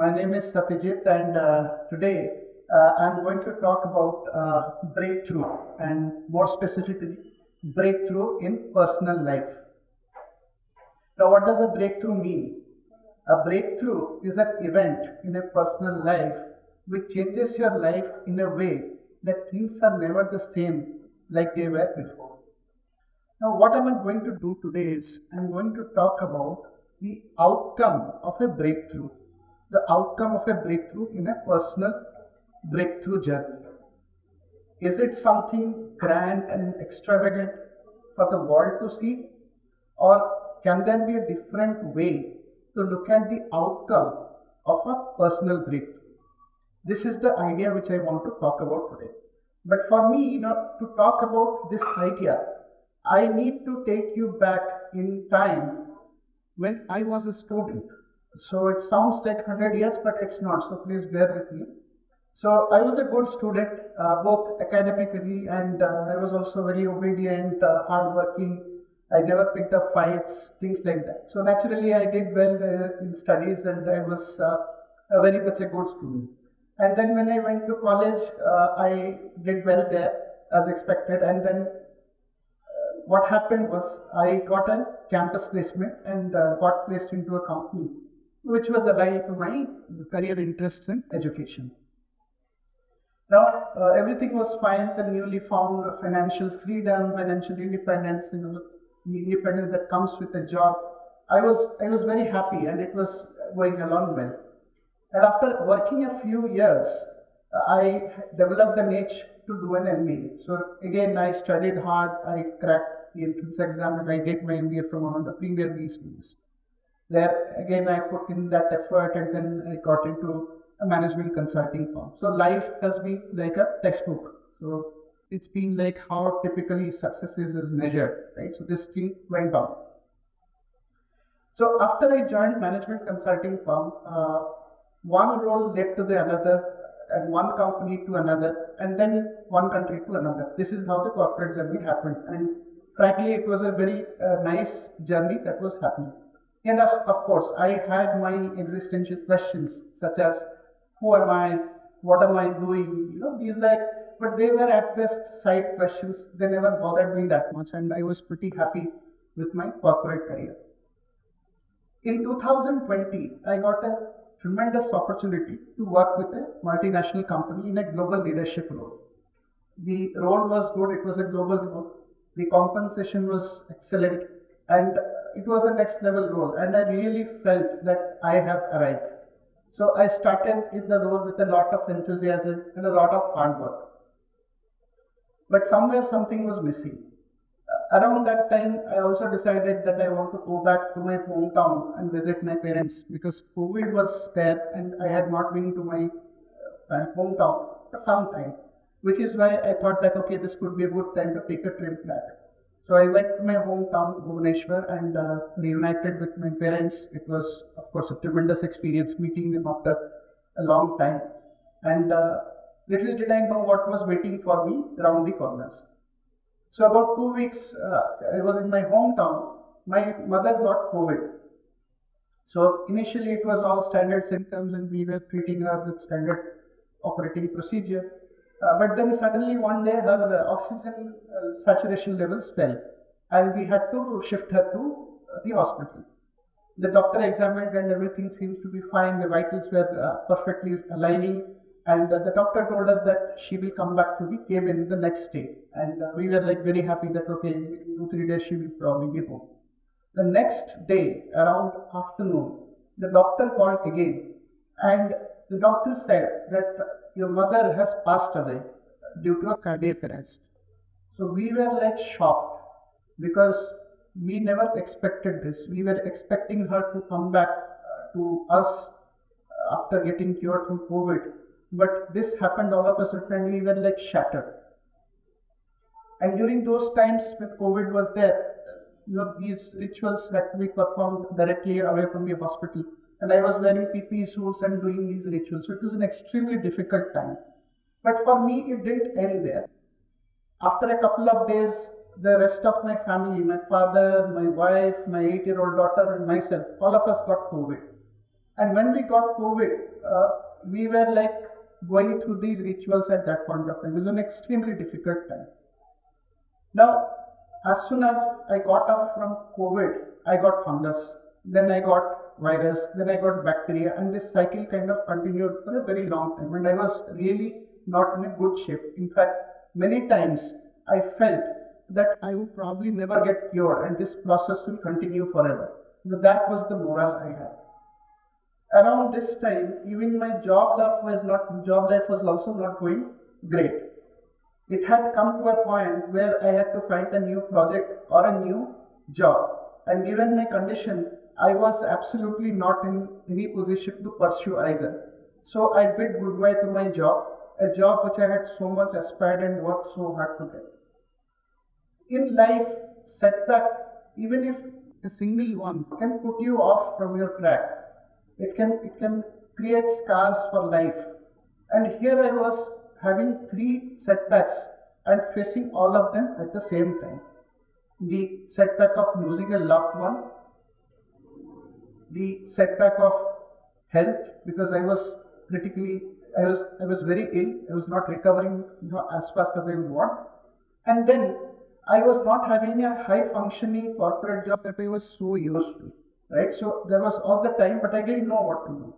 My name is Satyajit, and today I'm going to talk about breakthrough, and more specifically, breakthrough in personal life. Now, what does a breakthrough mean? A breakthrough is an event in a personal life which changes your life in a way that things are never the same like they were before. Now, what am I going to do today is I'm going to talk about the outcome of a breakthrough, the outcome of a breakthrough in a personal breakthrough journey. Is it something grand and extravagant for the world to see, or can there be a different way to look at the outcome of a personal breakthrough? This is the idea which I want to talk about today. But for me, to talk about this idea, I need to take you back in time when I was a student. So it sounds like 100 years, but it's not. So please bear with me. So I was a good student, both academically, and I was also very obedient, hardworking. I never picked up fights, things like that. So naturally, I did well in studies, and I was very much a good student. And then when I went to college, I did well there as expected. And then what happened was I got a campus placement and got placed into a company which was aligned to my career interests in education. Now, everything was fine. The newly found financial freedom, financial independence, the independence that comes with a job. I was very happy, and it was going along well. And after working a few years, I developed an itch to do an MBA. So again, I studied hard. I cracked the entrance exam, and I did my MBA from one of the premier B schools. There again, I put in that effort, and then I got into a management consulting firm. So life has been like a textbook. So it's been like how typically success is measured, right? So this thing went on. So after I joined management consulting firm, one role led to the another, and one company to another, and then one country to another. This is how the corporate journey happened. And frankly, it was a very nice journey that was happening. And of course, I had my existential questions such as, who am I? What am I doing? These but they were at best side questions. They never bothered me that much, and I was pretty happy with my corporate career. In 2020, I got a tremendous opportunity to work with a multinational company in a global leadership role. The role was good. It was a global role. The compensation was excellent, and it was a next level role, and I really felt that I have arrived. So I started in the role with a lot of enthusiasm and a lot of hard work. But somewhere something was missing. Around that time, I also decided that I want to go back to my hometown and visit my parents, because COVID was there and I had not been to my hometown for some time, which is why I thought that, okay, this could be a good time to take a trip back. So I went to my hometown, Bhubaneswar, and reunited with my parents. It was, of course, a tremendous experience meeting them after a long time. And little did I know what was waiting for me around the corners. So about 2 weeks, I was in my hometown. My mother got COVID. So initially it was all standard symptoms, and we were treating her with standard operating procedure. But then suddenly one day her oxygen saturation levels fell, and we had to shift her to the hospital. The doctor examined, and everything seemed to be fine. The vitals were perfectly aligning, and the doctor told us that she will come back to the cabin the next day. And we were very happy that, okay, in 2-3 days she will probably be home. The next day, around afternoon, the doctor called again, and the doctor said that your mother has passed away due to a cardiac arrest. So we were shocked, because we never expected this. We were expecting her to come back to us after getting cured from COVID. But this happened all of a sudden, and we were shattered. And during those times when COVID was there, these rituals that we performed directly away from the hospital. And I was wearing PPE suits and doing these rituals. So it was an extremely difficult time. But for me, it didn't end there. After a couple of days, the rest of my family, my father, my wife, my 8-year-old daughter, and myself, all of us got COVID. And when we got COVID, we were like going through these rituals at that point of time. It was an extremely difficult time. Now, as soon as I got out from COVID, I got fungus, then I got virus, then I got bacteria, and this cycle kind of continued for a very long time. And I was really not in a good shape. In fact, many times I felt that I would probably never get cured and this process will continue forever. So that was the morale I had. Around this time, even my job life was also not going great. It had come to a point where I had to find a new project or a new job. And given my condition, I was absolutely not in any position to pursue either. So I bid goodbye to my job, a job which I had so much aspired and worked so hard to get. In life, setback, even if a single one can put you off from your track, it can create scars for life. And here I was having 3 setbacks and facing all of them at the same time. The setback of losing a loved one, the setback of health, because I was very ill. I was not recovering as fast as I would want. And then I was not having a high functioning corporate job that I was so used to. Right? So there was all the time, but I didn't know what to do.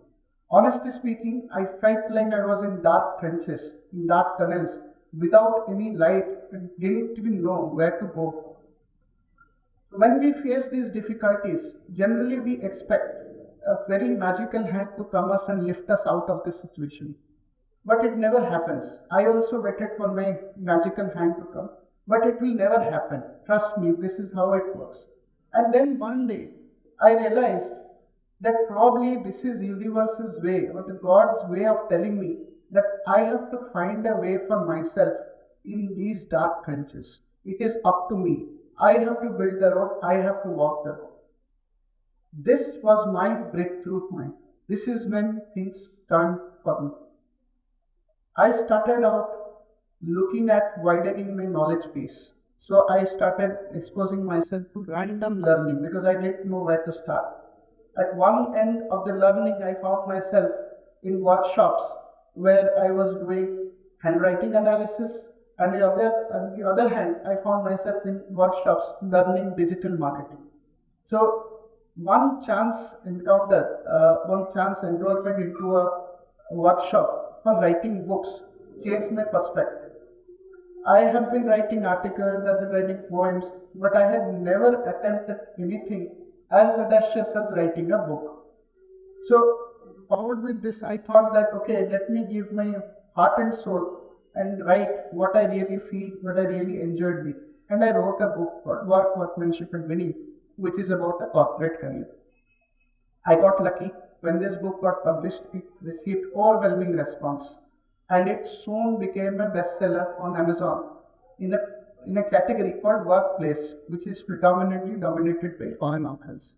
Honestly speaking, I felt like I was in dark trenches, in dark tunnels, without any light, and didn't even know where to go. When we face these difficulties, generally we expect a very magical hand to come us and lift us out of this situation. But it never happens. I also waited for my magical hand to come, but it will never happen. Trust me, this is how it works. And then one day, I realized that probably this is universe's way or the God's way of telling me that I have to find a way for myself in these dark trenches. It is up to me. I have to build the road. I have to walk the road. This was my breakthrough point. This is when things turned for me. I started out looking at widening my knowledge base. So I started exposing myself to random learning because I didn't know where to start. At one end of the learning, I found myself in workshops where I was doing handwriting analysis, and on the other hand, I found myself in workshops learning digital marketing. So one chance enrollment into a workshop for writing books changed my perspective. I have been writing articles, I've been writing poems, but I had never attempted anything as audacious as writing a book. So, powered with this, I thought that, okay, let me give my heart and soul and write what I really feel, what I really enjoyed with. And I wrote a book called Work, Workmanship and Winning, which is about a corporate career. I got lucky. When this book got published, it received overwhelming response. And it soon became a bestseller on Amazon in a category called workplace, which is predominantly dominated by foreign authors.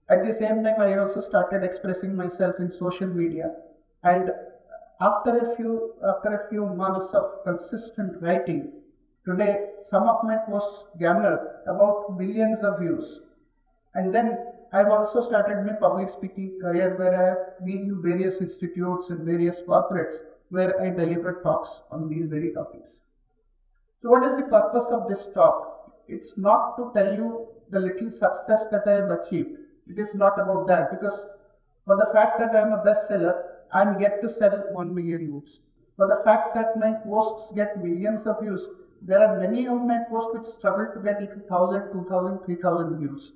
At the same time, I also started expressing myself in social media, and after a few months of consistent writing, today some of my posts garner about millions of views. And then I've also started my public speaking career, where I have been to various institutes and various corporates where I deliver talks on these very topics. So what is the purpose of this talk? It's not to tell you the little success that I have achieved. It is not about that, because for the fact that I am a bestseller, I am yet to sell 1 million books. For the fact that my posts get millions of views, there are many of my posts which struggle to get 1,000, 2,000, 3,000 views.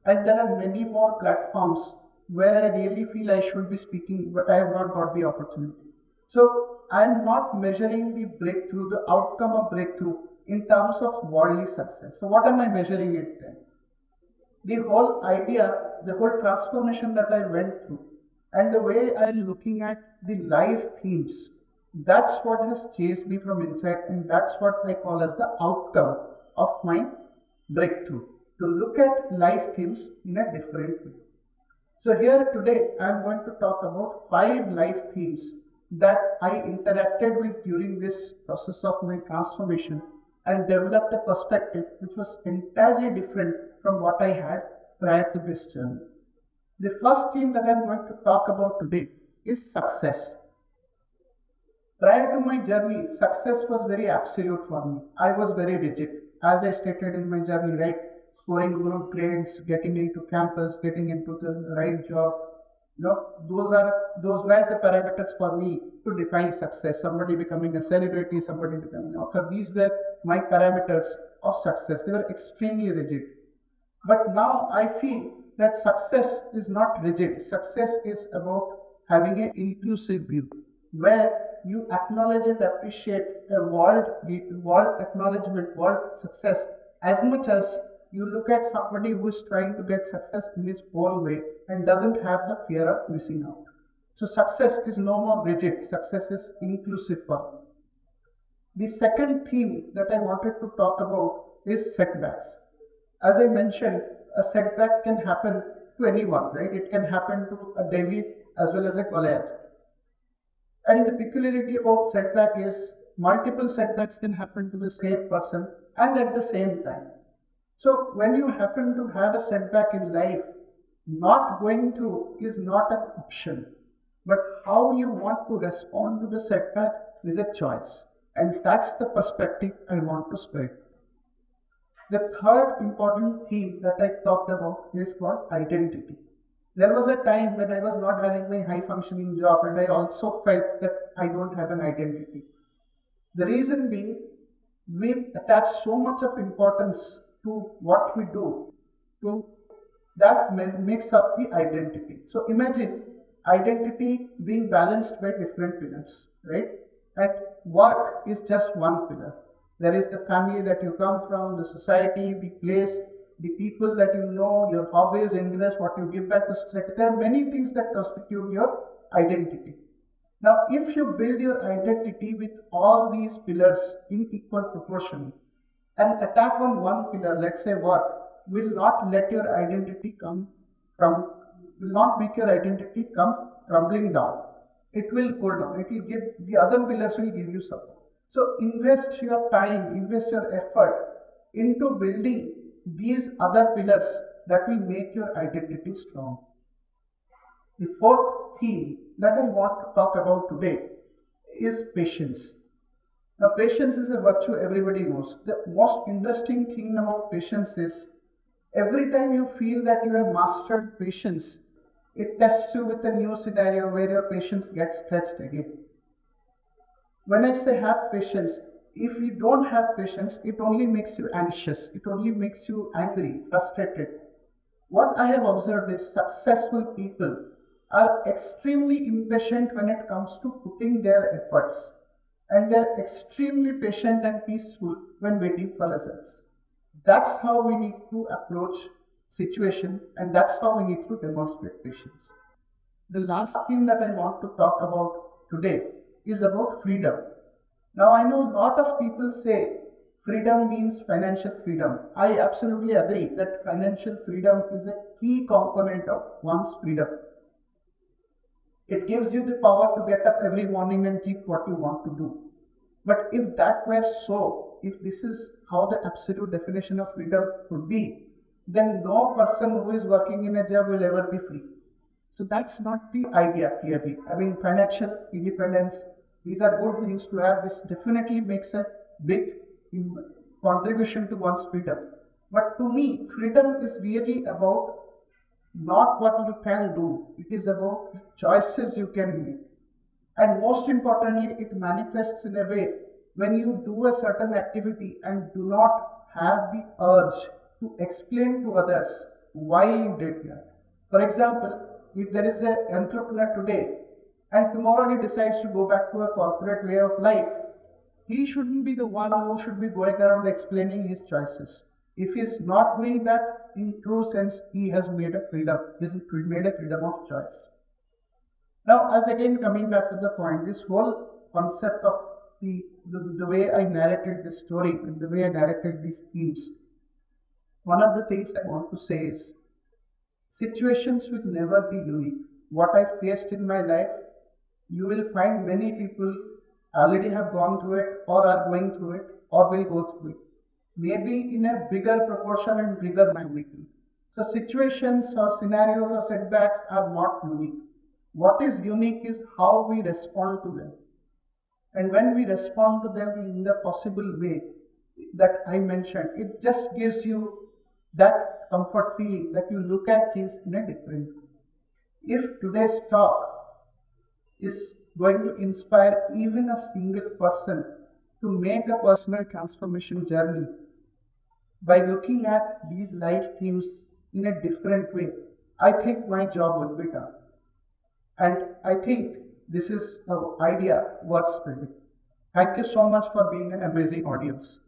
And there are many more platforms where I really feel I should be speaking, but I have not got the opportunity. So I am not measuring the breakthrough, the outcome of breakthrough in terms of worldly success. So what am I measuring it then? The whole idea, the whole transformation that I went through, and the way I am looking at the life themes, that's what has changed me from inside, and that's what I call as the outcome of my breakthrough. To look at life themes in a different way. So here today I am going to talk about 5 life themes that I interacted with during this process of my transformation and developed a perspective which was entirely different from what I had prior to this journey. The first theme that I'm going to talk about today is success. Prior to my journey, success was very absolute for me. I was very rigid. As I stated in my journey, right? Scoring good grades, getting into campus, getting into the right job. Those were the parameters for me to define success. Somebody becoming a celebrity, somebody becoming an author. These were my parameters of success. They were extremely rigid. But now I feel that success is not rigid. Success is about having an inclusive view where you acknowledge and appreciate a world acknowledgement, world success as much as you look at somebody who is trying to get success in his own way and doesn't have the fear of missing out. So success is no more rigid. Success is inclusive for me. The second theme that I wanted to talk about is setbacks. As I mentioned, a setback can happen to anyone, right? It can happen to a David as well as a Goliath. And the peculiarity about setback is multiple setbacks can happen to the same person and at the same time. So when you happen to have a setback in life, not going through is not an option. But how you want to respond to the setback is a choice. And that's the perspective I want to spread. The third important theme that I talked about is called identity. There was a time when I was not having my high functioning job and I also felt that I don't have an identity. The reason being, we attach so much of importance to what we do, to that makes up the identity. So imagine identity being balanced by different pillars, right? And work is just one pillar. There is the family that you come from, the society, the place, the people that you know, your hobbies, interests, what you give back to society. There are many things that constitute your identity. Now, if you build your identity with all these pillars in equal proportion, an attack on one pillar, let's say work, will not let your identity will not make your identity come crumbling down. It will go down. It will give, the other pillars will give you support. So invest your time, invest your effort into building these other pillars that will make your identity strong. The fourth theme that I want to talk about today is patience. Now, patience is a virtue everybody knows. The most interesting thing about patience is every time you feel that you have mastered patience, it tests you with a new scenario where your patience gets tested again. When I say have patience, if you don't have patience, it only makes you anxious. It only makes you angry, frustrated. What I have observed is successful people are extremely impatient when it comes to putting their efforts. And they're extremely patient and peaceful when waiting for results. That's how we need to approach situation, and that's how we need to demonstrate patience. The last thing that I want to talk about today is about freedom. Now, I know a lot of people say freedom means financial freedom. I absolutely agree that financial freedom is a key component of one's freedom. It gives you the power to get up every morning and keep what you want to do. But if that were so, if this is how the absolute definition of freedom would be, then no person who is working in a job will ever be free. So that's not the idea clearly. I mean, financial independence, these are good things to have. This definitely makes a big contribution to one's freedom. But to me, freedom is really about not what you can do. It is about choices you can make. And most importantly, it manifests in a way when you do a certain activity and do not have the urge to explain to others why you did that. For example, if there is an entrepreneur today and tomorrow he decides to go back to a corporate way of life, he shouldn't be the one who should be going around explaining his choices. If he is not doing that, in true sense, he has made a freedom. He has made a freedom of choice. Now, as again coming back to the point, this whole concept of the way I narrated this story and the way I narrated these themes, one of the things I want to say is, situations will never be unique. What I faced in my life, you will find many people already have gone through it or are going through it or will go through it. Maybe in a bigger proportion and bigger magnitude. So situations or scenarios or setbacks are not unique. What is unique is how we respond to them. And when we respond to them in the possible way that I mentioned, it just gives you that comfort feeling that you look at things in a different way. If today's talk is going to inspire even a single person to make a personal transformation journey by looking at these life themes in a different way, I think my job will be done. And I think this is the idea worth spreading. Thank you so much for being an amazing audience.